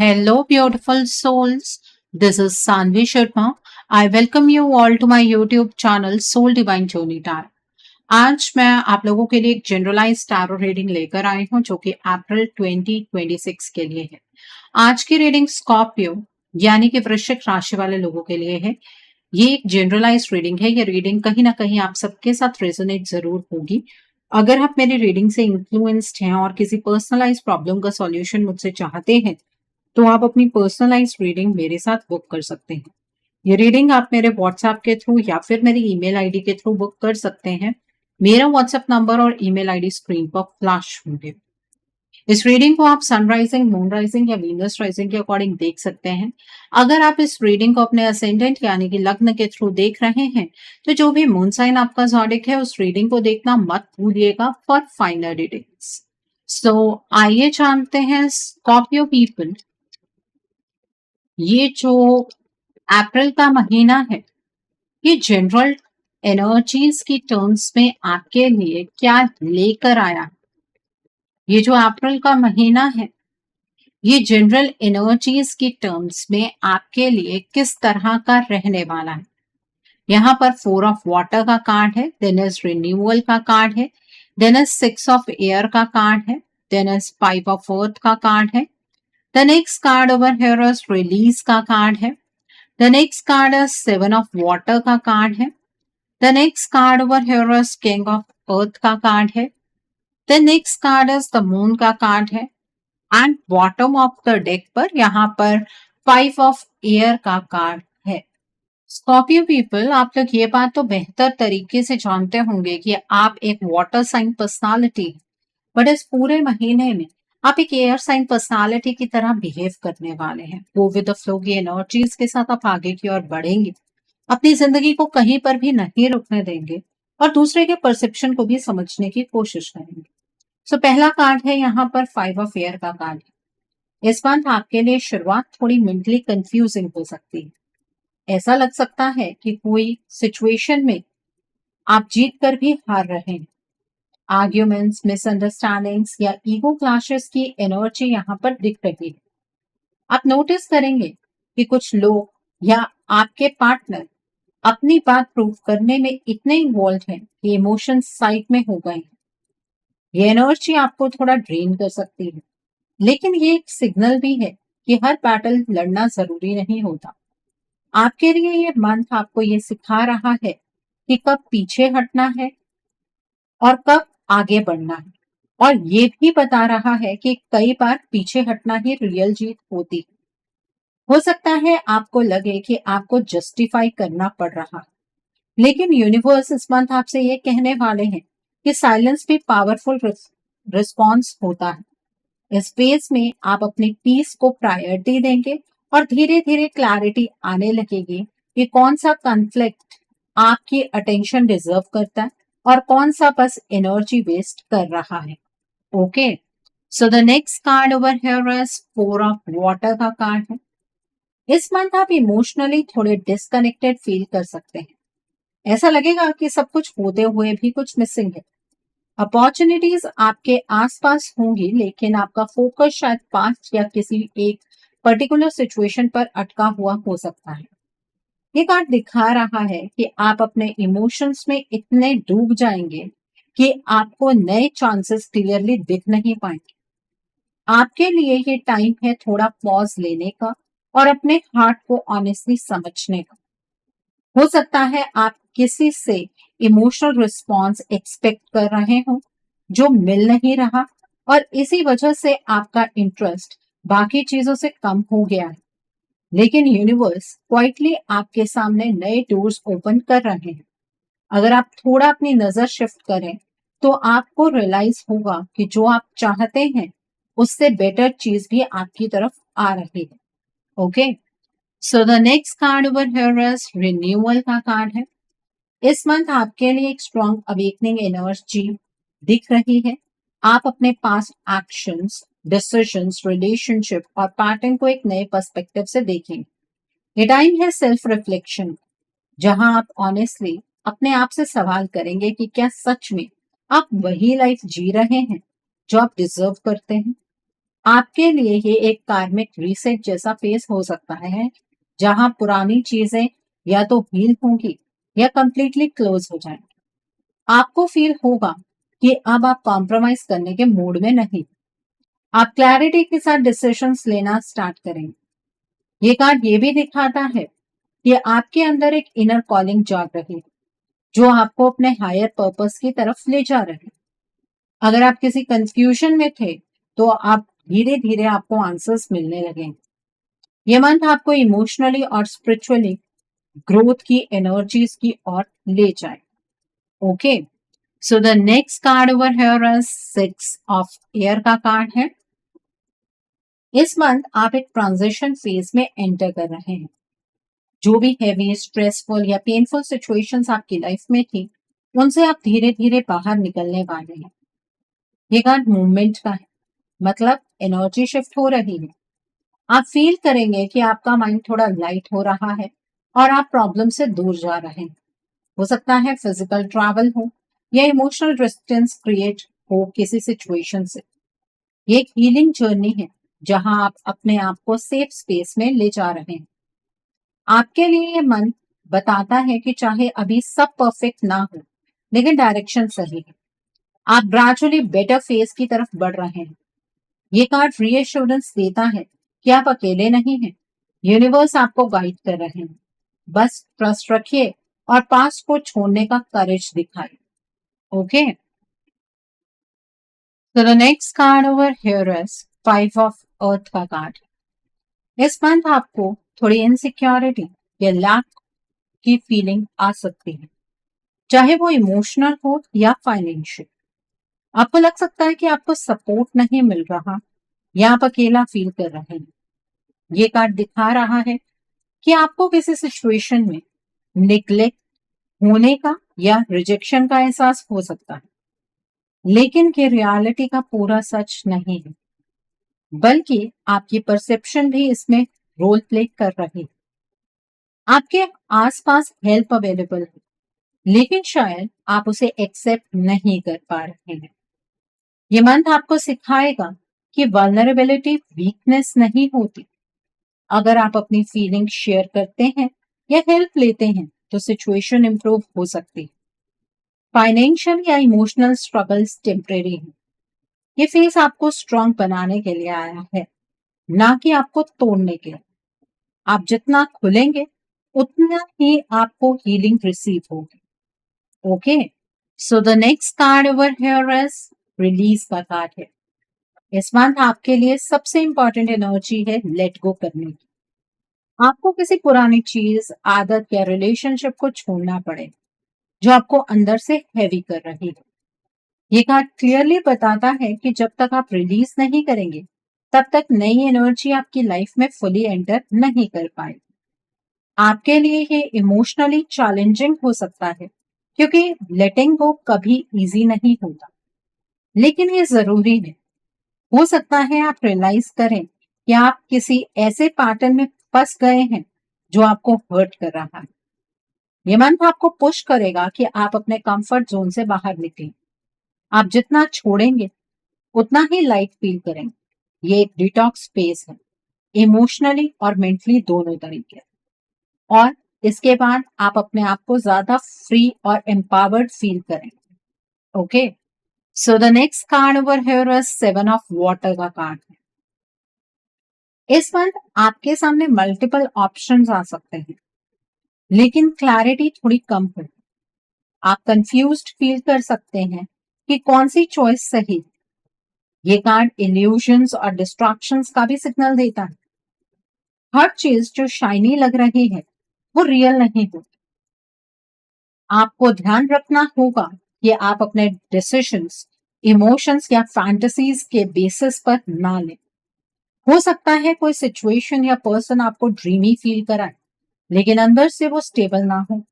Hello, beautiful souls. This is Sanvi Sharma. I welcome you all to my YouTube channel Soul Divine Journey Tarot. आज मैं आप लोगों के लिए एक जनरलाइज टैरो रीडिंग लेकर आई हूं जो कि अप्रैल 2026 के लिए है। आज की रीडिंग स्कॉर्पियो यानी कि वृश्चिक राशि वाले लोगों के लिए है। ये एक जनरलाइज रीडिंग है। ये रीडिंग कहीं ना कहीं आप सबके साथ रेजोनेट जरूर होगी। अगर आप मेरी रीडिंग से इन्फ्लुएंस्ड हैं और किसी पर्सनलाइज प्रॉब्लम का सॉल्यूशन मुझसे चाहते हैं तो आप अपनी पर्सनलाइज रीडिंग मेरे साथ बुक कर सकते हैं। ये रीडिंग आप मेरे व्हाट्सएप के थ्रू या फिर मेरी ईमेल आईडी के थ्रू बुक कर सकते हैं। मेरा व्हाट्सएप नंबर और ईमेल आईडी स्क्रीन पर फ्लैश होंगे। इस रीडिंग को आप सनराइजिंग, मून राइजिंग या वीनस राइजिंग के अकॉर्डिंग देख सकते हैं। अगर आप इस रीडिंग को अपने असेंडेंट यानी कि लग्न के थ्रू देख रहे हैं तो जो भी मून साइन आपका ज़ोडिक है उस रीडिंग को देखना मत भूलिएगा फॉर फाइनल रीडिंग्स। सो आइए जानते हैं स्कॉर्पियो पीपल, ये जो अप्रैल का महीना है ये जनरल एनर्जीज की टर्म्स में आपके लिए क्या लेकर आया है। ये जो अप्रैल का महीना है ये जनरल एनर्जीज की टर्म्स में आपके लिए किस तरह का रहने वाला है। यहाँ पर 4 ऑफ वाटर का कार्ड है, देन इज रिन्यूअल का कार्ड है, देन इज 6 ऑफ एयर का कार्ड है, देन इज 5 ऑफ अर्थ का कार्ड है। The next card over here is release का कार्ड है। The next card is 7 of water का कार्ड है। The next card over here is king of earth का card है। The next card is the moon का card है। And bottom of the deck पर यहाँ पर 5 of air का कार्ड है। स्कॉर्पियो पीपल, आप लोग ये बात तो बेहतर तरीके से जानते होंगे कि आप एक वाटर साइन पर्सनालिटी, बट इस पूरे महीने में आप एक एयर साइन पर्सनालिटी की तरह बिहेव करने वाले हैं। गो विद द फ्लो की एनर्जीज के साथ आप आगे की ओर बढ़ेंगे, अपनी जिंदगी को कहीं पर भी नहीं रुकने देंगे और दूसरे के परसेप्शन को भी समझने की कोशिश करेंगे। सो पहला कार्ड है यहाँ पर 5 ऑफ एयर का कार्ड है। इस बार आपके लिए शुरुआत थोड़ी मेंटली कंफ्यूजिंग हो सकती है। ऐसा लग सकता है कि कोई सिचुएशन में आप जीत कर भी हार रहे हैं। आर्ग्यूमेंट्स, मिसअंडरस्टैंडिंग्स या ईगो क्लैशेस की एनर्जी यहाँ पर दिख रही है। आप नोटिस करेंगे कि कुछ लोग या आपके पार्टनर अपनी बात प्रूव करने में इतने इन्वॉल्व हैं कि इमोशंस साइड में हो गए हैं। ये एनर्जी आपको थोड़ा ड्रेन कर सकती है, लेकिन ये एक सिग्नल भी है कि हर बैटल लड़ना जरूरी नहीं होता। आपके लिए ये मंथ आपको ये सिखा रहा है कि कब पीछे हटना है और कब आगे बढ़ना है, और ये भी बता रहा है कि कई बार पीछे हटना ही रियल जीत होती है। हो सकता है आपको लगे कि आपको जस्टिफाई करना पड़ रहा है, लेकिन यूनिवर्स इस मंथ आपसे ये कहने वाले हैं कि साइलेंस भी पावरफुल रिस्पॉन्स होता है। इस फेज में आप अपनी पीस को प्रायोरिटी देंगे और धीरे धीरे क्लैरिटी आने लगेगी कि कौन सा कॉन्फ्लिक्ट आपकी अटेंशन डिजर्व करता है और कौन सा बस एनर्जी वेस्ट कर रहा है। Okay, so the next card over here is 4 of water का कार्ड है। इस मंथ आप इमोशनली थोड़े डिस्कनेक्टेड फील कर सकते हैं। ऐसा लगेगा कि सब कुछ होते हुए भी कुछ मिसिंग है। अपॉर्चुनिटीज आपके आसपास होंगी, लेकिन आपका फोकस शायद पास्ट या किसी एक पर्टिकुलर सिचुएशन पर अटका हुआ हो सकता है। ये कार्ड दिखा रहा है कि आप अपने इमोशंस में इतने डूब जाएंगे कि आपको नए चांसेस क्लियरली दिख नहीं पाएंगे। आपके लिए ये टाइम है थोड़ा पॉज लेने का और अपने हार्ट को ऑनेस्टली समझने का। हो सकता है आप किसी से इमोशनल रिस्पॉन्स एक्सपेक्ट कर रहे हो जो मिल नहीं रहा, और इसी वजह से आपका इंटरेस्ट बाकी चीजों से कम हो गया है। लेकिन यूनिवर्स क्वाइटली आपके सामने नए डोर्स ओपन कर रहे हैं। अगर आप थोड़ा अपनी नजर शिफ्ट करें तो आपको रियलाइज होगा कि जो आप चाहते हैं उससे बेटर चीज भी आपकी तरफ आ रही है। Okay, so the next card over here is renewal का कार्ड है। इस मंथ आपके लिए एक स्ट्रॉन्ग अवेकनिंग एनर्जी दिख रही है। आप अपने पास्ट एक्शंस, डिसीजंस, रिलेशनशिप और पैटर्न को एक नए पर्सपेक्टिव से देखेंगे। ये टाइम है सेल्फ रिफ्लेक्शन, जहां आप ऑनेस्टली अपने आप से सवाल करेंगे कि क्या सच में आप वही लाइफ जी रहे हैं जो आप डिजर्व करते हैं। आपके लिए ये एक कार्मिक रीसेट जैसा फेस हो सकता है, जहां पुरानी चीजें या तो हील होंगी या कंप्लीटली क्लोज हो जाएंगी। आपको फील होगा कि अब आप कॉम्प्रोमाइज करने के मूड में नहीं। आप क्लैरिटी के साथ डिसीजंस लेना स्टार्ट करेंगे। ये कार्ड ये भी दिखाता है कि आपके अंदर एक इनर कॉलिंग जाग रही है, जो आपको अपने हायर पर्पस की तरफ ले जा रहे हैं। अगर आप किसी कंफ्यूजन में थे, तो आप धीरे धीरे आपको आंसर्स मिलने लगेंगे। ये मंथ आपको इमोशनली और स्पिरिचुअली ग्रोथ की एनर्जीज की ओर ले जाए। Okay, so the next card over here is 6 of air का कार्ड है। इस मंथ आप एक ट्रांजिशन फेज में एंटर कर रहे हैं। जो भी हैवी, स्ट्रेसफुल या पेनफुल सिचुएशंस आपकी लाइफ में थी, उनसे आप धीरे धीरे बाहर निकलने वाले हैं। ये कार्ड मूवमेंट का है, मतलब एनर्जी शिफ्ट हो रही है। आप फील करेंगे कि आपका माइंड थोड़ा लाइट हो रहा है और आप प्रॉब्लम से दूर जा रहे हैं। हो सकता है फिजिकल ट्रैवल हो या इमोशनल डिस्टेंस क्रिएट हो किसी सिचुएशन से। ये एक हीलिंग जर्नी है, जहां आप अपने आप को सेफ स्पेस में ले जा रहे हैं। आपके लिए ये मंथ बताता है कि चाहे अभी सब परफेक्ट ना हो, लेकिन डायरेक्शन सही है। आप ग्रेजुअली बेटर फेस की तरफ बढ़ रहे हैं। ये कार्ड रीएश्योरेंस देता है कि आप अकेले नहीं हैं। यूनिवर्स आपको गाइड कर रहे हैं। बस ट्रस्ट रखिए और पास्ट को छोड़ने का करेज दिखाइए। ओके, तो the next card over here is 5 of earth का कार्ड। इस मंथ आपको थोड़ी इनसिक्योरिटी या लैक की फीलिंग आ सकती है, चाहे वो इमोशनल हो या फाइनेंशियल। आपको लग सकता है कि आपको सपोर्ट नहीं मिल रहा या आप अकेला फील कर रहे हैं। ये कार्ड दिखा रहा है कि आपको किसी सिचुएशन में निग्लेक्ट होने का या रिजेक्शन का एहसास हो सकता है, लेकिन ये रियलिटी का पूरा सच नहीं है, बल्कि आपकी परसेप्शन भी इसमें रोल प्ले कर रही है। आपके आसपास हेल्प अवेलेबल है, लेकिन शायद आप उसे एक्सेप्ट नहीं कर पा रहे हैं। ये मंथ आपको सिखाएगा कि वल्नरेबिलिटी वीकनेस नहीं होती। अगर आप अपनी फीलिंग शेयर करते हैं या हेल्प लेते हैं, तो सिचुएशन इंप्रूव हो सकती है। फाइनेंशियल या इमोशनल स्ट्रगल्स टेम्परेरी हैं। ये फेस आपको स्ट्रांग बनाने के लिए आया है, ना कि आपको तोड़ने के लिए। आप जितना खुलेंगे, उतना ही आपको हीलिंग रिसीव होगी। Okay, so the next card over here is release का कार्ड है। इस मंथ आपके लिए सबसे इंपॉर्टेंट एनर्जी है लेट गो करने की। आपको किसी पुरानी चीज, आदत या रिलेशनशिप को छोड़ना पड़े, जो आपको अंदर से हैवी कर रही है। ये कार्ड क्लियरली बताता है कि जब तक आप रिलीज नहीं करेंगे, तब तक नई एनर्जी आपकी लाइफ में फुली एंटर नहीं कर पाएगी। आपके लिए ये इमोशनली चैलेंजिंग हो सकता है, क्योंकि लेटिंग गो कभी इजी नहीं होता, लेकिन ये जरूरी है। हो सकता है आप रियलाइज करें कि आप किसी ऐसे पैटर्न में फंस गए हैं जो आपको हर्ट कर रहा है। ये मंथ आपको पुश करेगा कि आप अपने कंफर्ट जोन से बाहर निकलें। आप जितना छोड़ेंगे, उतना ही लाइट फील करेंगे। ये एक डिटॉक्स स्पेस है, इमोशनली और मेंटली दोनों तरीके। और इसके बाद आप अपने आप को ज्यादा फ्री और एम्पावर्ड फील करेंगे। Okay, so the next card over here is 7 of water का कार्ड है। इस मंथ आपके सामने मल्टीपल ऑप्शंस आ सकते हैं, लेकिन क्लैरिटी थोड़ी कम है। आप कंफ्यूज्ड फील कर सकते हैं कि कौन सी चॉइस सही है। ये कार्ड इल्यूजन्स और डिस्ट्रैक्शंस का भी सिग्नल देता है। हर चीज जो शाइनी लग रही है, वो रियल नहीं होती। आपको ध्यान रखना होगा कि आप अपने डिसीजंस इमोशंस या फैंटेसीज के बेसिस पर ना लें। हो सकता है कोई सिचुएशन या पर्सन आपको ड्रीमी फील कराए, लेकिन अंदर से वो स्टेबल ना हो।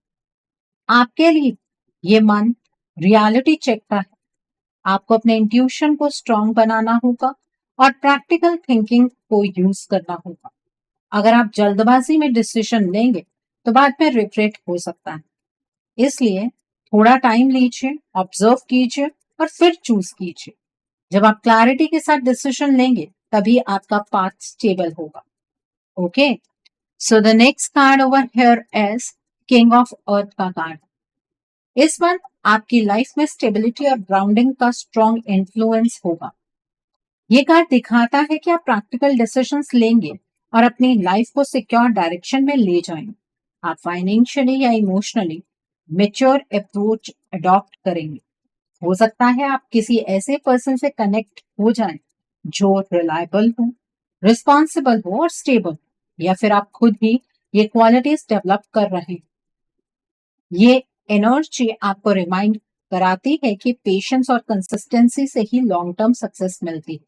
आपके लिए ये मन रियलिटी चेक का है। आपको अपने इंट्यूशन को स्ट्रांग बनाना होगा और प्रैक्टिकल थिंकिंग को यूज करना होगा। अगर आप जल्दबाजी में डिसीजन लेंगे, तो बाद में रिग्रेट हो सकता है। इसलिए थोड़ा टाइम लीजिए, ऑब्जर्व कीजिए और फिर चूज कीजिए। जब आप क्लैरिटी के साथ डिसीजन लेंगे, तभी आपका पाथ स्टेबल होगा। Okay, so the next card over here is king of earth का कार्ड। इस मंथ आपकी लाइफ में स्टेबिलिटी और ग्राउंडिंग का स्ट्रॉन्ग इन्फ्लुएंस होगा। ये कार्ड दिखाता है कि आप प्रैक्टिकल डिसीजंस लेंगे और अपनी लाइफ को सिक्योर डायरेक्शन में ले जाएंगे। आप फाइनेंशियली या इमोशनली मेच्योर अप्रोच अडॉप्ट करेंगे। हो सकता है आप किसी ऐसे पर्सन से कनेक्ट हो जाएं जो रिलायबल हो, रिस्पॉन्सिबल हो और स्टेबल, या फिर आप खुद ही ये क्वालिटीज डेवलप कर रहे हैं। ये एनर्जी आपको रिमाइंड कराती है कि पेशेंस और कंसिस्टेंसी से ही लॉन्ग टर्म सक्सेस मिलती है।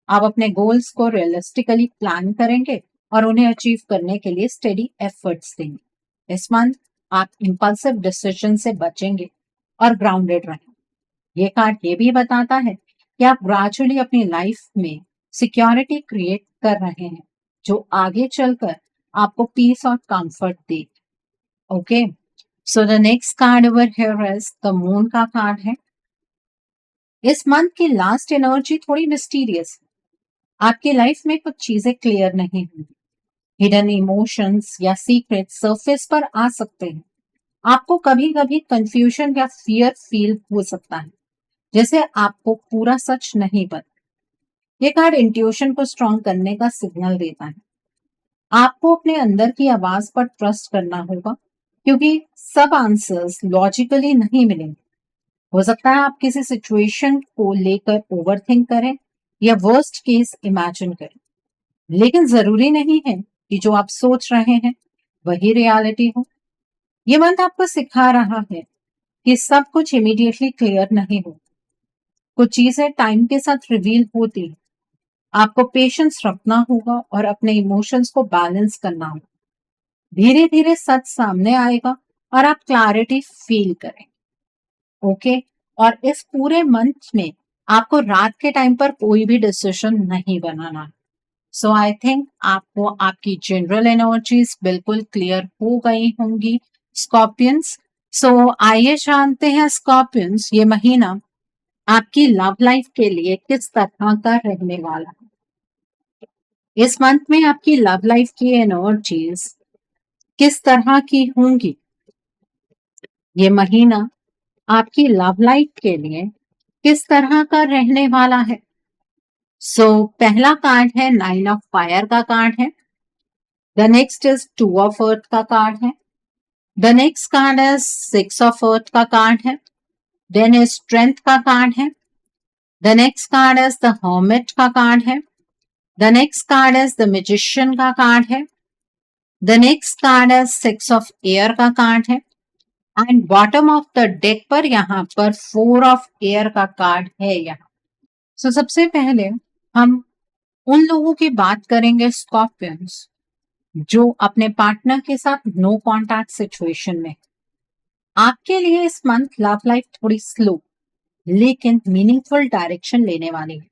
आप अपने गोल्स को रियलिस्टिकली प्लान करेंगे और उन्हें अचीव करने के लिए स्टेडी एफर्ट्स देंगे। इस मंथ आप इंपल्सिव डिसीजन से बचेंगे और ग्राउंडेड रहेंगे। ये कार्ड ये भी बताता है कि आप ग्रेजुअली अपनी लाइफ में सिक्योरिटी क्रिएट कर रहे हैं जो आगे चलकर आपको पीस और कंफर्ट देगी। Okay, so the next card over here is the moon का कार्ड है। इस मंथ की लास्ट एनर्जी थोड़ी मिस्टीरियस है। आपकी लाइफ में कुछ चीजें क्लियर नहीं हुई, हिडन इमोशंस या सीक्रेट सरफेस पर आ सकते हैं। आपको कभी कभी कंफ्यूजन या फियर फील हो सकता है, जैसे आपको पूरा सच नहीं पता। ये कार्ड इंट्यूशन को स्ट्रॉन्ग करने का सिग्नल देता है। आपको अपने अंदर की आवाज पर ट्रस्ट करना होगा, क्योंकि सब आंसर्स लॉजिकली नहीं मिलेंगे। हो सकता है आप किसी सिचुएशन को लेकर ओवरथिंक करें या वर्स्ट केस इमेजिन करें, लेकिन जरूरी नहीं है कि जो आप सोच रहे हैं वही रियलिटी हो। ये मंथ आपको सिखा रहा है कि सब कुछ इमीडिएटली क्लियर नहीं हो, कुछ चीजें टाइम के साथ रिवील होती हैं। आपको पेशेंस रखना होगा और अपने इमोशंस को बैलेंस करना होगा। धीरे धीरे सच सामने आएगा और आप क्लैरिटी फील करेंगे। ओके, और इस पूरे मंथ में आपको रात के टाइम पर कोई भी डिसीजन नहीं बनाना है। सो आई थिंक आपको आपकी जनरल एनर्जीज बिल्कुल क्लियर हो गई होंगी स्कॉर्पियंस। सो आइए जानते हैं स्कॉर्पियंस, ये महीना आपकी लव लाइफ के लिए किस तरह का रहने वाला है। इस मंथ में आपकी लव लाइफ की एनर्जीज किस तरह की होंगी। ये महीना आपकी लव लाइफ के लिए किस तरह का रहने वाला है। पहला कार्ड है नाइन ऑफ फायर का कार्ड है। The next is two of earth का कार्ड है। The next card is six of earth का कार्ड है। देन इज स्ट्रेंथ का कार्ड है। The next card is the hermit का कार्ड है। The next card is the magician का card है। The next card is six of air का card है। And bottom of the deck पर यहाँ पर फोर ऑफ एयर का कार्ड है यहाँ। सबसे पहले हम उन लोगों की बात करेंगे स्कॉर्पियंस जो अपने पार्टनर के साथ नो कॉन्टैक्ट सिचुएशन में। आपके लिए इस मंथ लव लाइफ थोड़ी स्लो लेकिन मीनिंगफुल डायरेक्शन लेने वाली है।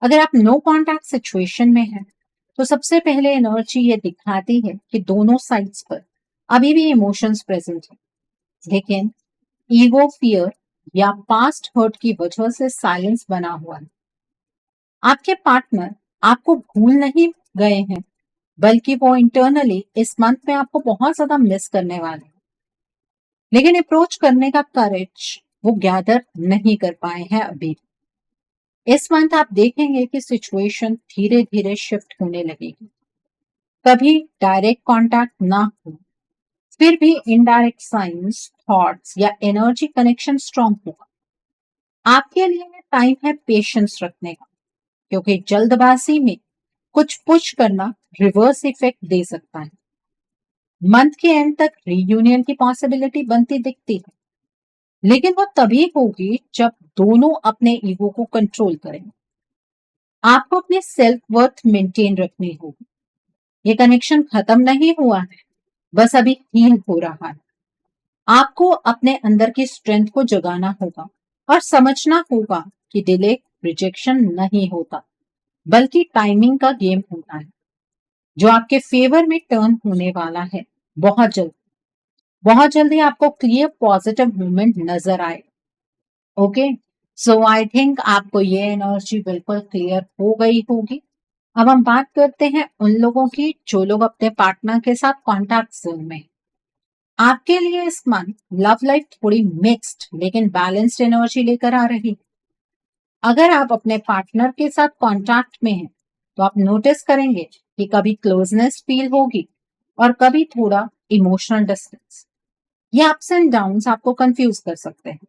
अगर आप नो कॉन्टैक्ट सिचुएशन में हैं तो सबसे पहले एनर्जी ये दिखाती है कि दोनों साइड्स पर अभी भी इमोशंस प्रेजेंट है, लेकिन ईगो, फियर या पास्ट हर्ट की वजह से साइलेंस बना हुआ है। आपके पार्टनर आपको भूल नहीं गए हैं, बल्कि वो इंटरनली इस मंथ में आपको बहुत ज्यादा मिस करने वाले हैं, लेकिन अप्रोच करने का करेज वो गैदर नहीं कर पाए हैं अभी। इस मंथ आप देखेंगे कि सिचुएशन धीरे धीरे शिफ्ट होने लगेगी। कभी डायरेक्ट कांटेक्ट ना हो, फिर भी इनडायरेक्ट साइंस, थॉट्स या एनर्जी कनेक्शन स्ट्रॉन्ग होगा। आपके लिए टाइम है पेशेंस रखने का, क्योंकि जल्दबाजी में कुछ पुश करना रिवर्स इफेक्ट दे सकता है। मंथ के एंड तक रीयूनियन की पॉसिबिलिटी बनती दिखती है, लेकिन वो तभी होगी जब दोनों अपने ईगो को कंट्रोल करेंगे। आपको अपने सेल्फ वर्थ मेंटेन रखनी होगी। ये कनेक्शन खत्म नहीं हुआ है, बस अभी हील हो रहा है। आपको अपने अंदर की स्ट्रेंथ को जगाना होगा और समझना होगा कि डिले रिजेक्शन नहीं होता, बल्कि टाइमिंग का गेम होता है, जो आपके फेवर में टर्न होने वाला है बहुत जल्द। बहुत जल्दी आपको क्लियर पॉजिटिव मूवमेंट नजर आए। ओके, सो आई थिंक आपको ये एनर्जी बिल्कुल क्लियर हो गई होगी। अब हम बात करते हैं उन लोगों की जो लोग अपने पार्टनर के साथ कॉन्टैक्ट जोन में हैं। आपके लिए इस मंथ लव लाइफ थोड़ी मिक्स्ड लेकिन बैलेंस्ड एनर्जी लेकर आ रही है। अगर आप अपने पार्टनर के साथ कॉन्टैक्ट में हैं तो आप नोटिस करेंगे कि कभी क्लोजनेस फील होगी और कभी थोड़ा इमोशनल डिस्टेंस। ये अप्स एंड डाउन्स आपको कंफ्यूज कर सकते हैं,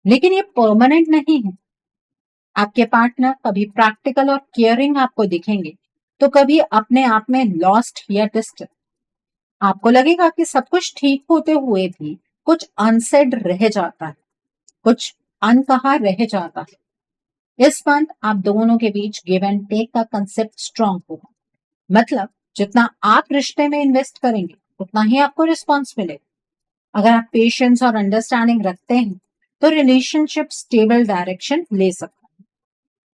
लेकिन ये परमानेंट नहीं है। आपके पार्टनर कभी प्रैक्टिकल और केयरिंग आपको दिखेंगे तो कभी अपने आप में लॉस्ट या डिस्टेंट। आपको लगेगा कि सब कुछ ठीक होते हुए भी कुछ अनसेड रह जाता है, कुछ अनकहा रह जाता है। इस मंथ आप दोनों के बीच गिव एंड टेक का कंसेप्ट स्ट्रांग होगा। मतलब जितना आप रिश्ते में इन्वेस्ट करेंगे उतना ही आपको रिस्पॉन्स मिलेगा। अगर आप पेशेंस और अंडरस्टैंडिंग रखते हैं तो रिलेशनशिप स्टेबल डायरेक्शन ले सकता है।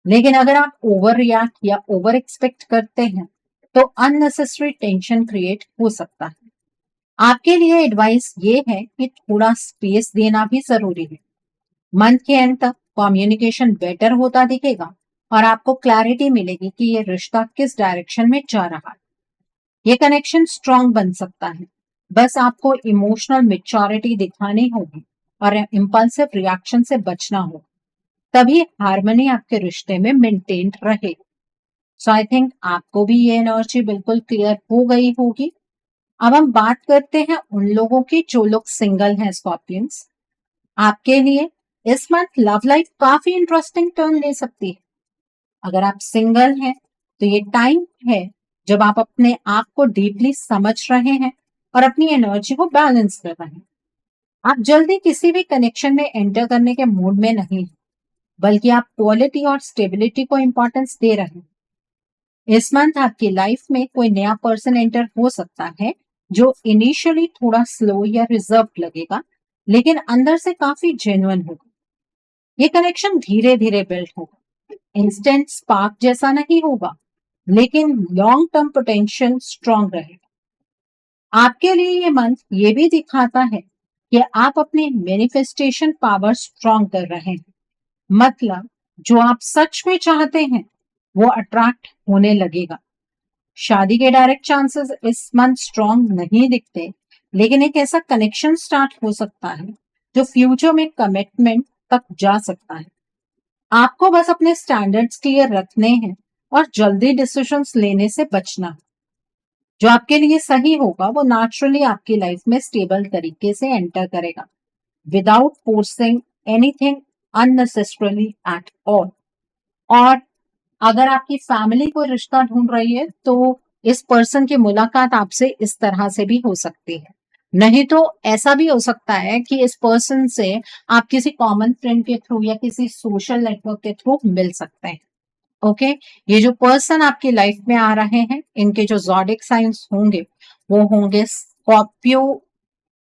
लेकिन अगर आप ओवर रिएक्ट या ओवर एक्सपेक्ट करते हैं तो अननेसेसरी टेंशन क्रिएट हो सकता है। आपके लिए एडवाइस ये है कि थोड़ा स्पेस देना भी जरूरी है। मंथ के एंड तक कम्युनिकेशन बेटर होता दिखेगा और आपको क्लैरिटी मिलेगी कि ये रिश्ता किस डायरेक्शन में जा रहा है। ये कनेक्शन स्ट्रांग बन सकता है, बस आपको इमोशनल मेच्योरिटी दिखानी होगी और इम्पल्सिव रिएक्शन से बचना होगा, तभी हार्मनी आपके रिश्ते में मेंटेन रहे। सो आई थिंक आपको भी ये एनर्जी बिल्कुल क्लियर हो गई होगी। अब हम बात करते हैं उन लोगों की जो लोग सिंगल हैं, स्कॉर्पियंस। आपके लिए इस मंथ लव लाइफ काफी इंटरेस्टिंग टर्न ले सकती है। अगर आप सिंगल हैं तो ये टाइम है जब आप अपने आप को डीपली समझ रहे हैं और अपनी एनर्जी को बैलेंस कर रहे हैं। आप जल्दी किसी भी कनेक्शन में एंटर करने के मूड में नहीं हैं, बल्कि आप क्वालिटी और स्टेबिलिटी को इंपॉर्टेंस दे रहे हैं। इस मंथ आपकी लाइफ में कोई नया पर्सन एंटर हो सकता है जो इनिशियली थोड़ा स्लो या रिजर्व लगेगा, लेकिन अंदर से काफी जेन्युइन होगा। ये कनेक्शन धीरे धीरे बिल्ड होगा, इंस्टेंट स्पार्क जैसा नहीं होगा, लेकिन लॉन्ग टर्म पोटेंशियल स्ट्रांग रहेगा। आपके लिए ये मंथ ये भी दिखाता है कि आप अपनी मैनिफेस्टेशन पावर स्ट्रांग कर रहे हैं। मतलब जो आप सच में चाहते हैं वो अट्रैक्ट होने लगेगा। शादी के डायरेक्ट चांसेस इस मंथ स्ट्रांग नहीं दिखते, लेकिन एक ऐसा कनेक्शन स्टार्ट हो सकता है जो फ्यूचर में कमिटमेंट तक जा सकता है। आपको बस अपने स्टैंडर्ड्स क्लियर रखने हैं और जल्दी डिसीजंस लेने से बचना है। जो आपके लिए सही होगा वो नेचुरली आपकी लाइफ में स्टेबल तरीके से एंटर करेगा, without forcing anything unnecessarily at all. और अगर आपकी फैमिली कोई रिश्ता ढूंढ रही है तो इस पर्सन की मुलाकात आपसे इस तरह से भी हो सकती है। नहीं तो ऐसा भी हो सकता है कि इस पर्सन से आप किसी कॉमन फ्रेंड के थ्रू या किसी सोशल नेटवर्क के थ्रू मिल सकते हैं। ओके, ये जो पर्सन आपकी लाइफ में आ रहे हैं इनके जो ज़ोडिक साइंस होंगे वो होंगे स्कॉर्पियो,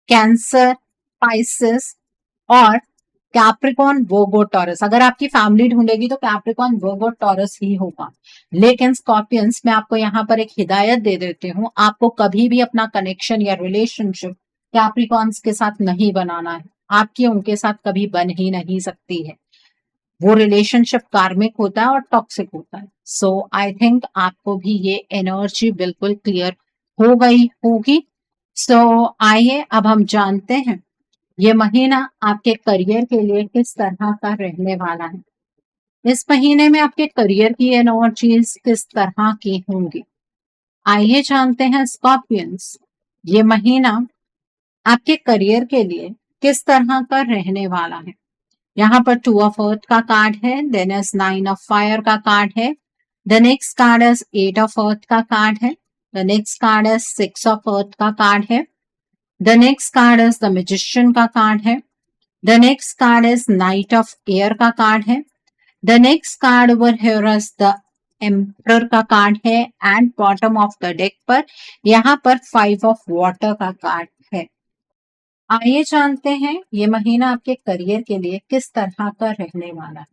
कैंसर, पाइसेस और कैप्रिकॉन, वर्गो, टॉरस। अगर आपकी फैमिली ढूंढेगी तो कैप्रिकॉन, वर्गो, टॉरस ही होगा। लेकिन स्कॉर्पियंस में आपको यहाँ पर एक हिदायत दे देती हूँ, आपको कभी भी अपना कनेक्शन या रिलेशनशिप कैप्रिकॉन्स के साथ नहीं बनाना है। आपकी उनके साथ कभी बन ही नहीं सकती है। वो रिलेशनशिप कार्मिक होता है और टॉक्सिक होता है। सो आई थिंक आपको भी ये एनर्जी बिल्कुल क्लियर हो गई होगी। सो आइए अब हम जानते हैं ये महीना आपके करियर के लिए किस तरह का रहने वाला है। इस महीने में आपके करियर की एनर्जीज किस तरह की होंगी, आइए जानते हैं स्कॉर्पियंस। ये महीना आपके करियर के लिए किस तरह का रहने वाला है। यहाँ पर 2 ऑफ अर्थ का कार्ड है, देन इज 9 ऑफ फायर का कार्ड है, the next card is 8 of earth का कार्ड है, the next card is 6 of earth का कार्ड है, the next card is the magician का कार्ड है, the next card is knight of air का card है, the next card over here is the emperor का card है and bottom of the deck पर यहाँ पर 5 ऑफ वाटर का कार्ड है। आइए जानते हैं ये महीना आपके करियर के लिए किस तरह का रहने वाला है।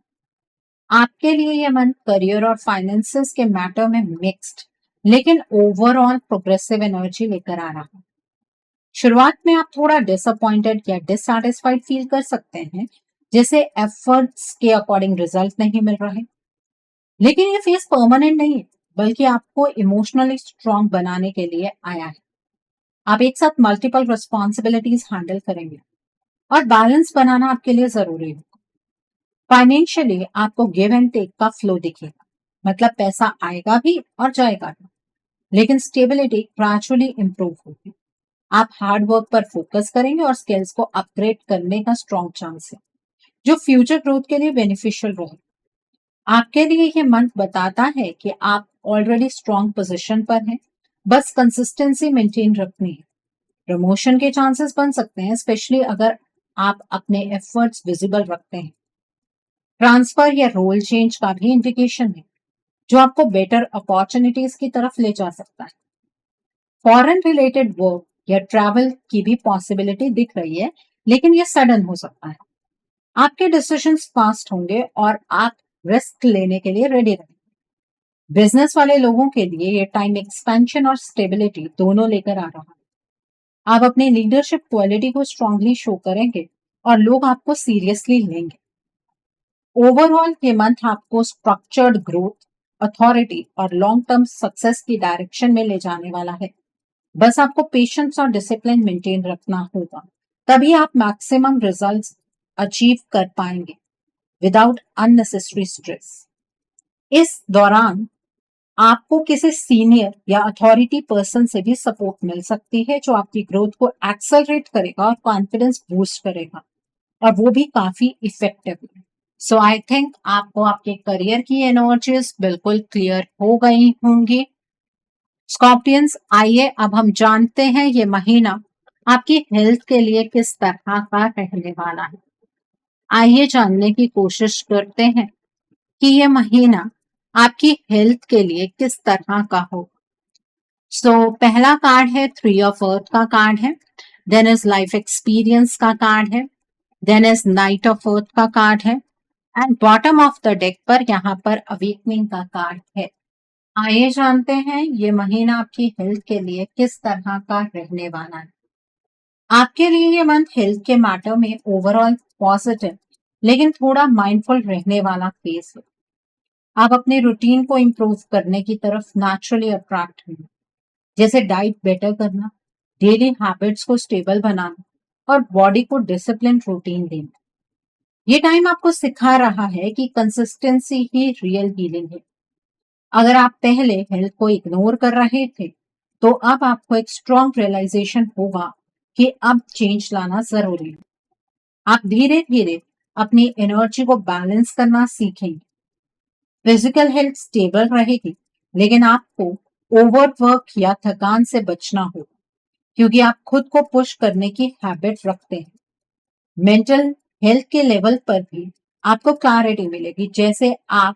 आपके लिए ये मंथ करियर और फाइनेंसेस के मैटर में मिक्स्ड लेकिन ओवरऑल प्रोग्रेसिव एनर्जी लेकर आ रहा है। शुरुआत में आप थोड़ा डिसअपॉइंटेड या डिससैटिस्फाइड फील कर सकते हैं, जैसे एफर्ट्स के अकॉर्डिंग रिजल्ट नहीं मिल रहे। लेकिन ये फेस परमानेंट नहीं है, बल्कि आपको इमोशनली स्ट्रांग बनाने के लिए आया है। आप एक साथ मल्टीपल रिस्पॉन्सिबिलिटीज हैंडल करेंगे और बैलेंस बनाना आपके लिए जरूरी है। फाइनेंशियली आपको गिव एंड टेक का फ्लो दिखेगा, मतलब पैसा आएगा भी और जाएगा भी, लेकिन स्टेबिलिटी ग्रेजुअली इंप्रूव होगी। आप हार्ड वर्क पर फोकस करेंगे और स्किल्स को अपग्रेड करने का स्ट्रॉन्ग चांस है, जो फ्यूचर ग्रोथ के लिए बेनिफिशियल रहे। आपके लिए ये मंथ बताता है कि आप ऑलरेडी स्ट्रॉन्ग पोजीशन पर हैं, बस कंसिस्टेंसी मेंटेन रखनी है। प्रमोशन के चांसेस बन सकते हैं, स्पेशली अगर आप अपने एफर्ट्स विजिबल रखते हैं। ट्रांसफर या रोल चेंज का भी इंडिकेशन है, जो आपको बेटर अपॉर्चुनिटीज की तरफ ले जा सकता है। फॉरेन रिलेटेड वर्क या ट्रैवल की भी पॉसिबिलिटी दिख रही है, लेकिन ये सडन हो सकता है। आपके डिसीजंस फास्ट होंगे और आप रिस्क लेने के लिए रेडी रहेंगे। बिजनेस वाले लोगों के लिए ये टाइम एक्सपेंशन और स्टेबिलिटी दोनों लेकर आ रहा है। आप अपनी लीडरशिप क्वालिटी को स्ट्रांगली शो करेंगे और लोग आपको सीरियसली लेंगे। ओवरऑल ये मंथ आपको स्ट्रक्चर्ड ग्रोथ, अथॉरिटी और लॉन्ग टर्म सक्सेस की डायरेक्शन में ले जाने वाला है। बस आपको पेशेंस और डिसिप्लिन मेंटेन रखना होगा, तभी आप मैक्सिमम रिजल्ट्स अचीव कर पाएंगे विदाउट अननेसेसरी स्ट्रेस। इस दौरान आपको किसी सीनियर या अथॉरिटी पर्सन से भी सपोर्ट मिल सकती है, जो आपकी ग्रोथ को एक्सेलरेट करेगा और कॉन्फिडेंस बूस्ट करेगा, और वो भी काफी इफेक्टिवली। सो आई थिंक आपको आपके करियर की एनर्जीज बिल्कुल क्लियर हो गई होंगी। स्कॉर्पियंस, आइए अब हम जानते हैं ये महीना आपकी हेल्थ के लिए किस तरह का रहने वाला है। आइए जानने की कोशिश करते हैं कि ये महीना आपकी हेल्थ के लिए किस तरह का हो। पहला कार्ड है 3 ऑफ अर्थ का कार्ड है, देन इज लाइफ एक्सपीरियंस का कार्ड है, then is knight of earth का कार्ड है, and bottom of the deck पर यहाँ पर अवेकनिंग का कार्ड है। आइए जानते हैं ये महीना आपकी हेल्थ के लिए किस तरह का रहने वाला है। आपके लिए ये मंथ हेल्थ के मैटर में ओवरऑल पॉजिटिव, लेकिन थोड़ा माइंडफुल रहने वाला फेस है। आप अपने रूटीन को इम्प्रूव करने की तरफ नेचुरली अट्रैक्ट होंगे, जैसे डाइट बेटर करना, डेली हैबिट्स को स्टेबल बनाना और बॉडी को डिसिप्लिन रूटीन देना। ये टाइम आपको सिखा रहा है कि कंसिस्टेंसी ही रियल हीलिंग है। अगर आप पहले हेल्थ को इग्नोर कर रहे थे, तो अब आपको एक स्ट्रॉन्ग रियलाइजेशन होगा कि अब चेंज लाना जरूरी है। आप धीरे धीरे अपनी एनर्जी को बैलेंस करना सीखेंगे। फिजिकल हेल्थ स्टेबल रहेगी, लेकिन आपको ओवरवर्क या थकान से बचना होगा, क्योंकि आप खुद को पुश करने की हैबिट रखते हैं। मेंटल हेल्थ के लेवल पर भी आपको क्लैरिटी मिलेगी, जैसे आप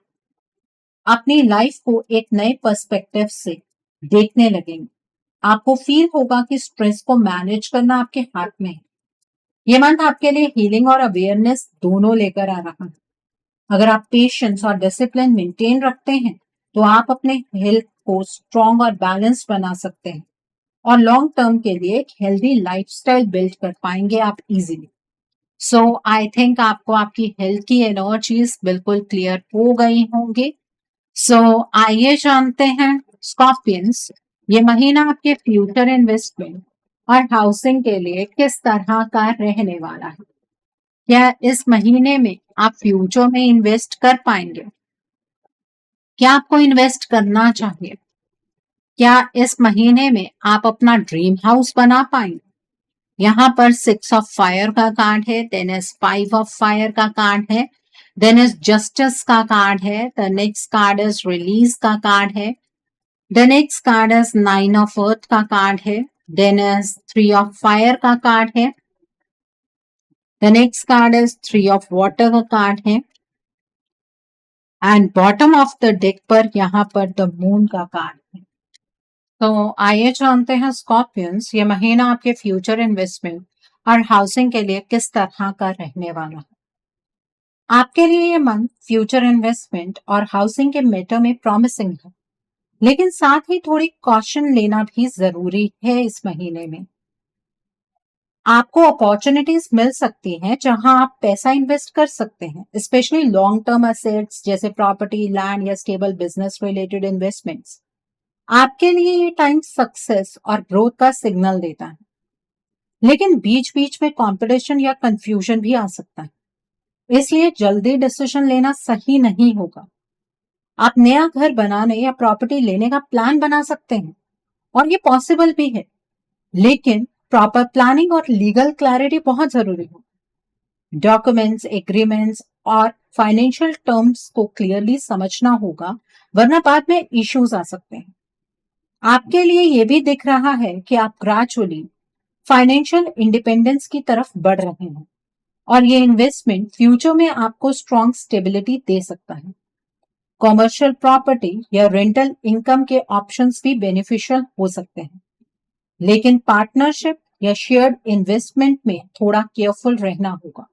अपनी लाइफ को एक नए पर्सपेक्टिव से देखने लगेंगे। आपको फील होगा कि स्ट्रेस को मैनेज करना आपके हाथ में है। ये मंथ आपके लिए हीलिंग और अवेयरनेस दोनों लेकर आ रहा है। अगर आप पेशेंस और डिसिप्लिन मेंटेन रखते हैं, तो आप अपने हेल्थ को स्ट्रॉन्ग और बैलेंस बना सकते हैं और लॉन्ग टर्म के लिए एक हेल्दी लाइफस्टाइल बिल्ड कर पाएंगे आप इजीली। आई थिंक आपको आपकी हेल्थ की एनर्जीज बिल्कुल क्लियर हो गई होंगी। आइए जानते हैं स्कॉर्पियंस, ये महीना आपके फ्यूचर इन्वेस्टमेंट और हाउसिंग के लिए किस तरह का रहने वाला है। क्या इस महीने में आप फ्यूचर में इन्वेस्ट कर पाएंगे? क्या आपको इन्वेस्ट करना चाहिए? क्या इस महीने में आप अपना ड्रीम हाउस बना पाएंगे? यहाँ पर 6 ऑफ फायर का कार्ड है, देन इज 5 ऑफ फायर का कार्ड है, देन इज जस्टिस का कार्ड है, the next card is release का कार्ड है, the next card is 9 of earth का कार्ड है, देन इज 3 ऑफ फायर का कार्ड है, the next card is 3 of water का कार्ड है, and bottom of the deck पर यहाँ पर द मून का कार्ड है। आइए जानते हैं स्कॉर्पियंस, ये महीना आपके फ्यूचर इन्वेस्टमेंट और हाउसिंग के लिए किस तरह का रहने वाला है। आपके लिए ये मंथ फ्यूचर इन्वेस्टमेंट और हाउसिंग के मैटर में प्रॉमिसिंग है, लेकिन साथ ही थोड़ी कॉशन लेना भी जरूरी है इस महीने में। आपको अपॉर्चुनिटीज मिल सकती हैं जहां आप पैसा इन्वेस्ट कर सकते हैं, स्पेशली लॉन्ग टर्म एसेट्स जैसे प्रॉपर्टी, लैंड या स्टेबल बिजनेस रिलेटेड इन्वेस्टमेंट्स। आपके लिए ये टाइम सक्सेस और ग्रोथ का सिग्नल देता है, लेकिन बीच बीच में कंपटीशन या कंफ्यूजन भी आ सकता है, इसलिए जल्दी डिसीजन लेना सही नहीं होगा। आप नया घर बनाने या प्रॉपर्टी लेने का प्लान बना सकते हैं और ये पॉसिबल भी है, लेकिन प्रॉपर प्लानिंग और लीगल क्लैरिटी बहुत जरूरी है। डॉक्यूमेंट्स, एग्रीमेंट्स और फाइनेंशियल टर्म्स को क्लियरली समझना होगा, वरना बाद में इश्यूज आ सकते हैं। आपके लिए ये भी दिख रहा है कि आप ग्रेजुअली फाइनेंशियल इंडिपेंडेंस की तरफ बढ़ रहे हैं और ये इन्वेस्टमेंट फ्यूचर में आपको स्ट्रॉन्ग स्टेबिलिटी दे सकता है। कॉमर्शियल प्रॉपर्टी या रेंटल इनकम के ऑप्शंस भी बेनिफिशियल हो सकते हैं, लेकिन पार्टनरशिप या शेयर्ड इन्वेस्टमेंट में थोड़ा केयरफुल रहना होगा।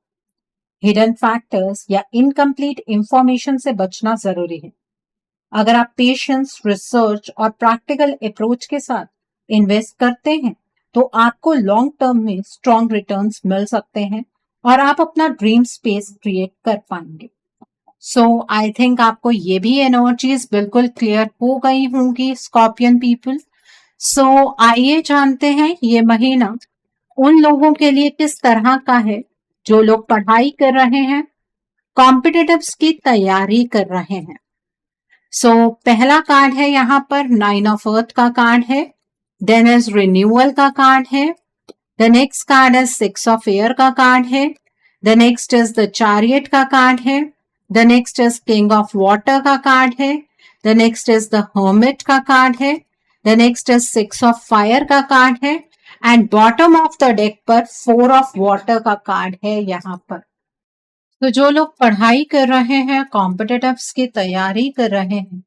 हिडन फैक्टर्स या इनकम्प्लीट इंफॉर्मेशन से बचना जरूरी है। अगर आप पेशेंस, रिसर्च और प्रैक्टिकल अप्रोच के साथ इन्वेस्ट करते हैं तो आपको लॉन्ग टर्म में स्ट्रॉन्ग रिटर्न्स मिल सकते हैं और आप अपना ड्रीम स्पेस क्रिएट कर पाएंगे। सो आई थिंक आपको ये भी एनर्जीज बिल्कुल क्लियर हो गई होंगी स्कॉर्पियन पीपल। सो आइए जानते हैं ये महीना उन लोगों के लिए किस तरह का है जो लोग पढ़ाई कर रहे हैं, कॉम्पिटिटिव्स की तैयारी कर रहे हैं। सो पहला कार्ड है यहाँ पर 9 ऑफ अर्थ का कार्ड है, देन इज रिन्यूअल का कार्ड है, the next card is 6 of air का कार्ड है, the next is the chariot का कार्ड है, the next is king of water का कार्ड है, the next is the hermit का कार्ड है, the next is 6 of fire का card है and bottom of the deck पर 4 ऑफ वाटर का कार्ड है यहाँ पर। तो जो लोग पढ़ाई कर रहे हैं, कॉम्पिटिटिव्स की तैयारी कर रहे हैं,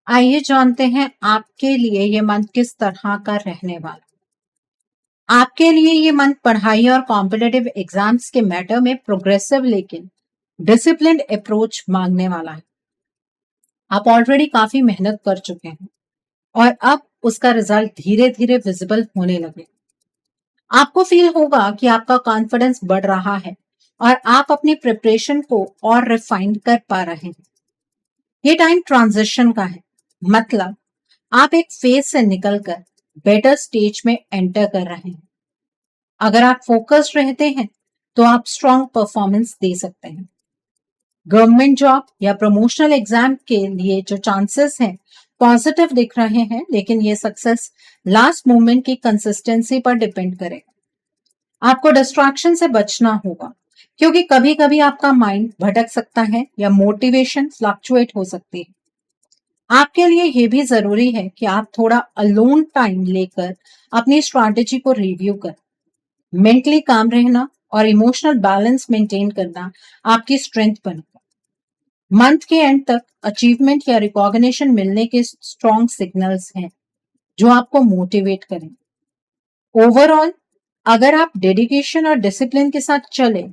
आइए जानते हैं आपके लिए ये मंथ किस तरह का रहने वाला। आपके लिए ये मंथ पढ़ाई और कॉम्पिटिटिव एग्जाम्स के मैटर में प्रोग्रेसिव लेकिन डिसिप्लिन्ड अप्रोच मांगने वाला है। आप ऑलरेडी काफी मेहनत कर चुके हैं और अब उसका रिजल्ट धीरे धीरे विजिबल होने लगे। आपको फील होगा कि आपका कॉन्फिडेंस बढ़ रहा है और आप अपनी प्रिपरेशन को और रिफाइन कर पा रहे हैं। ये टाइम ट्रांजिशन का है, मतलब आप एक फेज से निकलकर बेटर स्टेज में एंटर कर रहे हैं। अगर आप फोकस्ड रहते हैं तो आप स्ट्रॉन्ग परफॉर्मेंस दे सकते हैं। गवर्नमेंट जॉब या प्रमोशनल एग्जाम के लिए जो चांसेस हैं पॉजिटिव दिख रहे हैं, लेकिन ये सक्सेस लास्ट मोमेंट की कंसिस्टेंसी पर डिपेंड करेगा। आपको डिस्ट्रैक्शन से बचना होगा, क्योंकि कभी कभी आपका माइंड भटक सकता है या मोटिवेशन फ्लक्चुएट हो सकती है। आपके लिए यह भी जरूरी है कि आप थोड़ा अलोन टाइम लेकर अपनी स्ट्रैटेजी को रिव्यू कर। मेंटली काम रहना और इमोशनल बैलेंस मेंटेन करना आपकी स्ट्रेंथ बनेगा। मंथ के एंड तक अचीवमेंट या रिकॉग्निशन मिलने के स्ट्रॉन्ग सिग्नल्स हैं जो आपको मोटिवेट करें। ओवरऑल अगर आप डेडिकेशन और डिसिप्लिन के साथ चले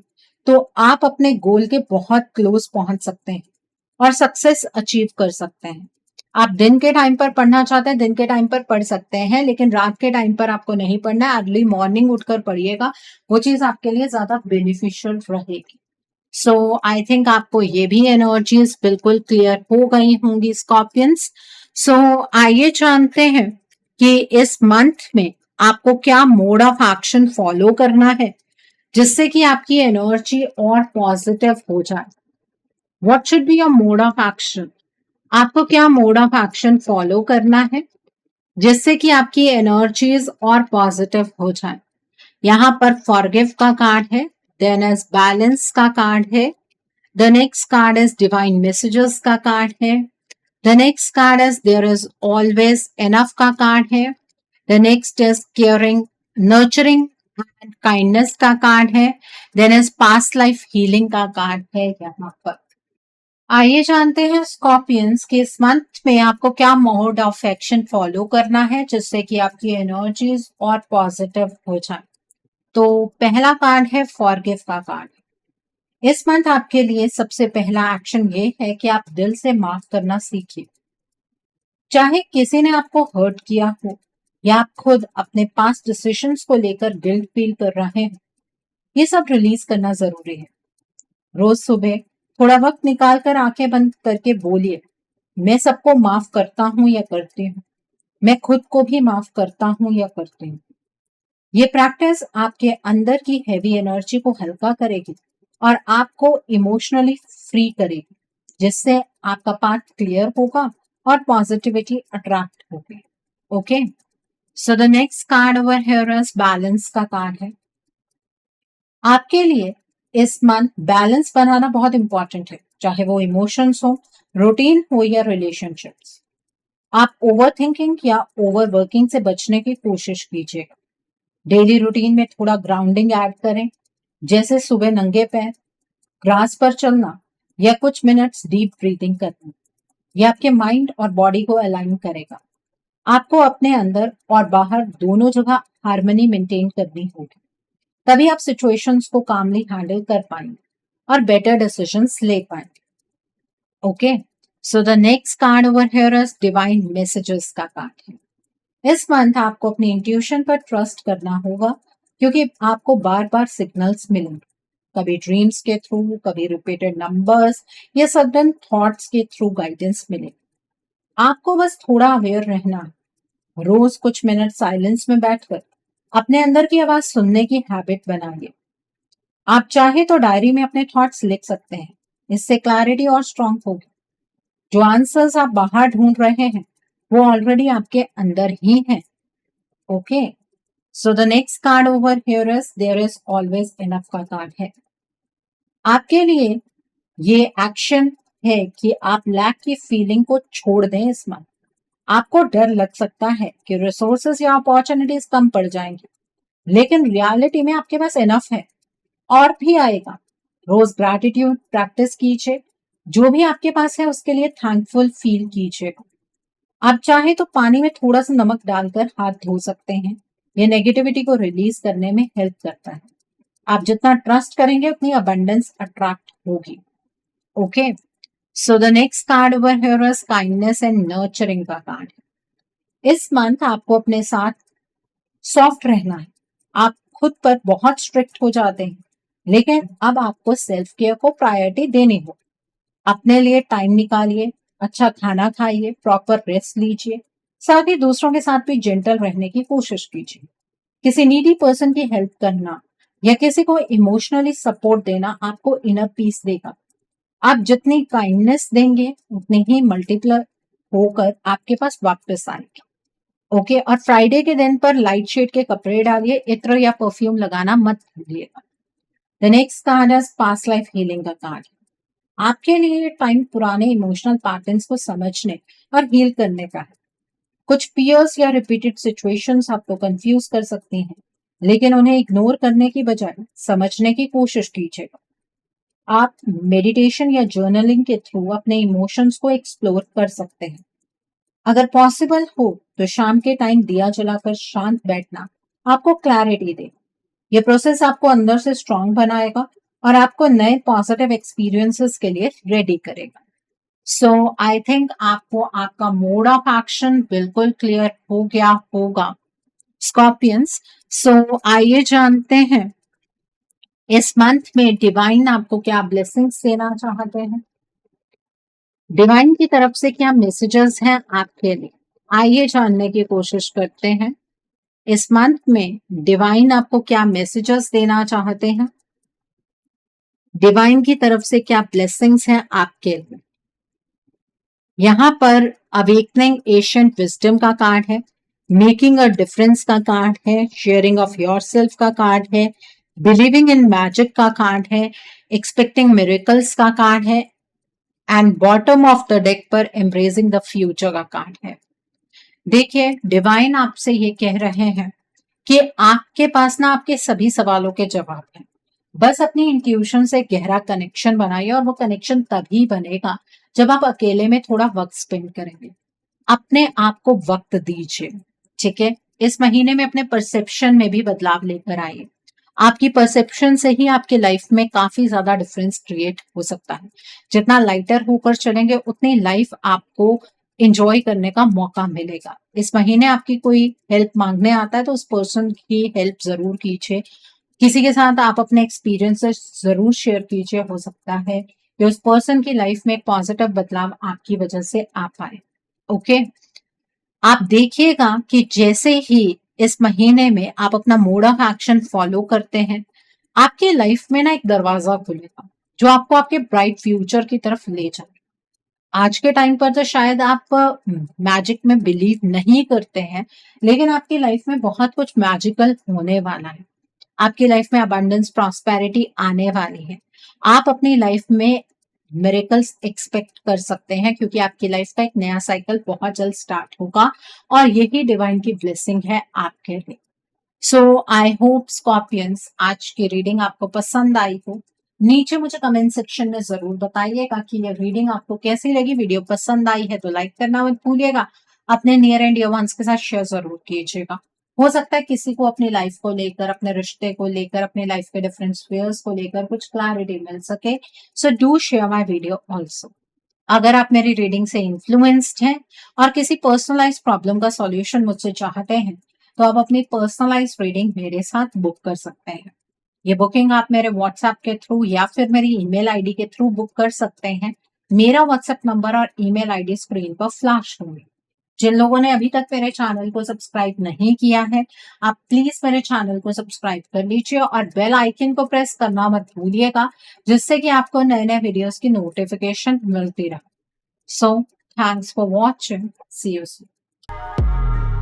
तो आप अपने गोल के बहुत क्लोज पहुंच सकते हैं और सक्सेस अचीव कर सकते हैं। आप दिन के टाइम पर पढ़ना चाहते हैं, दिन के टाइम पर पढ़ सकते हैं, लेकिन रात के टाइम पर आपको नहीं पढ़ना है। अर्ली मॉर्निंग उठकर पढ़िएगा, वो चीज आपके लिए ज्यादा बेनिफिशियल रहेगी। सो आई थिंक आपको ये भी एनर्जीज बिल्कुल क्लियर हो गई होंगी स्कॉर्पियंस। सो आइए जानते हैं कि इस मंथ में आपको क्या मोड ऑफ एक्शन फॉलो करना है जिससे कि आपकी एनर्जी और पॉजिटिव हो जाए। What should be your mode of action? आपको क्या मोड ऑफ एक्शन फॉलो करना है जिससे कि आपकी एनर्जीज और पॉजिटिव हो जाए। यहाँ पर फॉरगिव का कार्ड है, देन इज बैलेंस का कार्ड है, the next card is divine messages का कार्ड है, the next card is there is always enough का कार्ड है, the next is caring, nurturing and kindness का कार्ड है, then is past life healing का card है यहाँ पर। आइए जानते हैं स्कॉर्पियंस कि इस मंथ में आपको क्या मोड ऑफ एक्शन फॉलो करना है जिससे कि आपकी एनर्जीज और पॉजिटिव हो जाए। तो पहला कार्ड है फॉरगिव का कार्ड। इस मंथ आपके लिए सबसे पहला एक्शन ये है कि आप दिल से माफ करना सीखिए। चाहे किसी ने आपको हर्ट किया हो या आप खुद अपने पास्ट डिसीजंस को लेकर गिल्ट फील कर रहे हैं, ये सब रिलीज करना जरूरी है। रोज सुबह थोड़ा वक्त निकाल कर आंखें बंद करके बोलिए, मैं सबको माफ करता हूँ या करती हूँ, मैं खुद को भी माफ करता हूँ या करती हूँ। ये प्रैक्टिस आपके अंदर की हैवी एनर्जी को हल्का करेगी और आपको इमोशनली फ्री करेगी, जिससे आपका पाथ क्लियर होगा और पॉजिटिविटी अट्रैक्ट होगी। Okay, so the next card over here is balance का कार्ड है। आपके लिए इस मंथ बैलेंस बनाना बहुत इंपॉर्टेंट है, चाहे वो इमोशंस हो, रूटीन हो या रिलेशनशिप्स। आप ओवर थिंकिंग या ओवर वर्किंग से बचने की कोशिश कीजिएगा। डेली रूटीन में थोड़ा ग्राउंडिंग ऐड करें, जैसे सुबह नंगे पैर ग्रास पर चलना या कुछ मिनट्स डीप ब्रीथिंग करना। यह आपके माइंड और बॉडी को अलाइन करेगा। आपको अपने अंदर और बाहर दोनों जगह हार्मनी मेंटेन करनी होगी, तभी आप सिचुएशंस को कामली हैंडल कर पाएंगे और बेटर डिसीजंस ले पाएंगे। Okay, so the next card over here is divine messages का कार्ड है। इस मंथ आपको अपनी इंट्यूशन पर ट्रस्ट करना होगा, क्योंकि आपको बार बार सिग्नल्स मिलेंगे, कभी ड्रीम्स के थ्रू, कभी रिपीटेड नंबर्स या सडन थॉट्स के थ्रू गाइडेंस मिलेगी। आपको बस थोड़ा अवेयर रहना है। रोज कुछ मिनट साइलेंस में बैठकर अपने अंदर की आवाज सुनने की हैबिट बनाइए। आप चाहे तो डायरी में अपने थॉट्स लिख सकते हैं, इससे क्लैरिटी और स्ट्रांग होगी। जो आंसर्स आप बाहर ढूंढ रहे हैं वो ऑलरेडी आपके अंदर ही है। Okay, so the next card over here is there is always enough का कार्ड है। आपके लिए ये एक्शन है कि आप लैक की फीलिंग को छोड़ दें। इस मंथ आपको डर लग सकता है कि रिसोर्सेज या अपॉर्चुनिटीज कम पड़ जाएंगी, लेकिन रियलिटी में आपके पास इनफ है और भी आएगा। रोज ग्रैटिट्यूड प्रैक्टिस कीजिए, जो भी आपके पास है उसके लिए थैंकफुल फील कीजिएगा। आप चाहे तो पानी में थोड़ा सा नमक डालकर हाथ धो सकते हैं, ये नेगेटिविटी को रिलीज करने में हेल्प करता है। आप जितना ट्रस्ट करेंगे उतनी अबंडेंस अट्रैक्ट होगी। Okay, so the next card over here is kindness and nurturing का कार्ड है। इस मंथ आपको अपने साथ सॉफ्ट रहना है। आप खुद पर बहुत स्ट्रिक्ट हो जाते हैं, लेकिन अब आपको सेल्फ केयर को प्रायोरिटी देनी हो। अपने लिए टाइम निकालिए, अच्छा खाना खाइए, प्रॉपर रेस्ट लीजिए, साथ ही दूसरों के साथ भी जेंटल रहने की कोशिश कीजिए। किसी नीडी पर्सन की हेल्प करना या किसी को इमोशनली सपोर्ट देना आपको इनर पीस देगा। आप जितनी काइंडनेस देंगे उतनी ही मल्टीप्लाई होकर आपके पास वापस आएगी। ओके, और फ्राइडे के दिन पर लाइट शेड के कपड़े डालिए, इत्र या परफ्यूम लगाना मत भूलिएगा। The next card is past life healing का कार्ड। आपके लिए टाइम पुराने इमोशनल पैटर्न्स को समझने और हील करने का है। कुछ पियर्स या रिपीटेड सिचुएशंस आपको कंफ्यूज कर सकती हैं, लेकिन उन्हें इग्नोर करने की बजाय समझने की कोशिश कीजिएगा। आप मेडिटेशन या जर्नलिंग के थ्रू अपने इमोशंस को एक्सप्लोर कर सकते हैं। अगर पॉसिबल हो तो शाम के टाइम दिया जलाकर शांत बैठना आपको क्लैरिटी दे। ये प्रोसेस आपको अंदर से स्ट्रांग बनाएगा और आपको नए पॉजिटिव एक्सपीरियंसेस के लिए रेडी करेगा। सो आई थिंक आपको आपका मोड ऑफ एक्शन बिल्कुल क्लियर हो गया होगा स्कॉर्पियंस। सो आइए जानते हैं इस मंथ में डिवाइन आपको क्या ब्लेसिंग्स देना चाहते हैं, डिवाइन की तरफ से क्या मैसेजेस हैं आपके लिए। आइए जानने की कोशिश करते हैं इस मंथ में डिवाइन आपको क्या मैसेजेस देना चाहते हैं, डिवाइन की तरफ से क्या ब्लेसिंग्स हैं आपके लिए। यहाँ पर अवेकनिंग एशियंट विजडम का कार्ड है, मेकिंग अ डिफरेंस का कार्ड है, शेयरिंग ऑफ योरसेल्फ का कार्ड है, बिलीविंग इन मैजिक का कार्ड है, एक्सपेक्टिंग मिरेकल्स का कार्ड है and bottom of the deck पर एम्ब्रेसिंग द फ्यूचर का कार्ड है। देखिए, डिवाइन आपसे ये कह रहे हैं कि आपके पास ना आपके सभी सवालों के जवाब हैं। बस अपनी इंट्यूशन से गहरा कनेक्शन बनाइए, और वो कनेक्शन तभी बनेगा जब आप अकेले में थोड़ा वक्त स्पेंड करेंगे। अपने आप को वक्त दीजिए, ठीक है। इस महीने में अपने परसेप्शन में भी बदलाव लेकर आइए। आपकी परसेप्शन से ही आपके लाइफ में काफी ज्यादा डिफरेंस क्रिएट हो सकता है। जितना लाइटर होकर चलेंगे उतनी लाइफ आपको एंजॉय करने का मौका मिलेगा। इस महीने आपकी कोई हेल्प मांगने आता है तो उस पर्सन की हेल्प जरूर कीजिए। किसी के साथ आप अपने एक्सपीरियंसेस जरूर शेयर कीजिए। हो सकता है कि उस पर्सन की लाइफ में एक पॉजिटिव बदलाव आपकी वजह से आ पाए। ओके, आप देखिएगा कि जैसे ही इस महीने में आप अपना मोड ऑफ एक्शन फॉलो करते हैं, आपके लाइफ में ना एक दरवाजा खुलेगा जो आपको आपके ब्राइट फ्यूचर की तरफ ले जाए। आज के टाइम पर तो शायद आप मैजिक में बिलीव नहीं करते हैं, लेकिन आपकी लाइफ में बहुत कुछ मैजिकल होने वाला है। आपकी लाइफ में अबंडेंस प्रॉस्पेरिटी आने वाली है। आप अपनी लाइफ में मिरेकल्स एक्सपेक्ट कर सकते हैं क्योंकि आपकी लाइफ का एक नया साइकिल बहुत जल्द स्टार्ट होगा और यही डिवाइन की ब्लेसिंग है आपके लिए। सो आई होप स्कॉर्पियंस आज की रीडिंग आपको पसंद आई हो। नीचे मुझे कमेंट सेक्शन में जरूर बताइएगा कि ये रीडिंग आपको कैसी लगी। वीडियो पसंद आई है तो लाइक करना मत भूलिएगा। अपने नियर एंड डियर वंस के साथ शेयर जरूर कीजिएगा। हो सकता है किसी को अपनी लाइफ को लेकर, अपने रिश्ते को लेकर, अपनी लाइफ के डिफरेंट स्फीयर्स को लेकर कुछ क्लैरिटी मिल सके। So do share my video also. अगर आप मेरी रीडिंग से इन्फ्लुएंस्ड हैं और किसी पर्सनलाइज प्रॉब्लम का सॉल्यूशन मुझसे चाहते हैं तो आप अपनी पर्सनलाइज रीडिंग मेरे साथ बुक कर सकते हैं। ये बुकिंग आप मेरे व्हाट्सएप के थ्रू या फिर मेरी ईमेल आईडी के थ्रू बुक कर सकते हैं। मेरा व्हाट्सएप नंबर और ईमेल आईडी स्क्रीन पर फ्लैश होंगे। जिन लोगों ने अभी तक मेरे चैनल को सब्सक्राइब नहीं किया है, आप प्लीज मेरे चैनल को सब्सक्राइब कर लीजिए और बेल आइकन को प्रेस करना मत भूलिएगा, जिससे कि आपको नए नए वीडियोस की नोटिफिकेशन मिलती रहे। So thanks for watching, see you soon.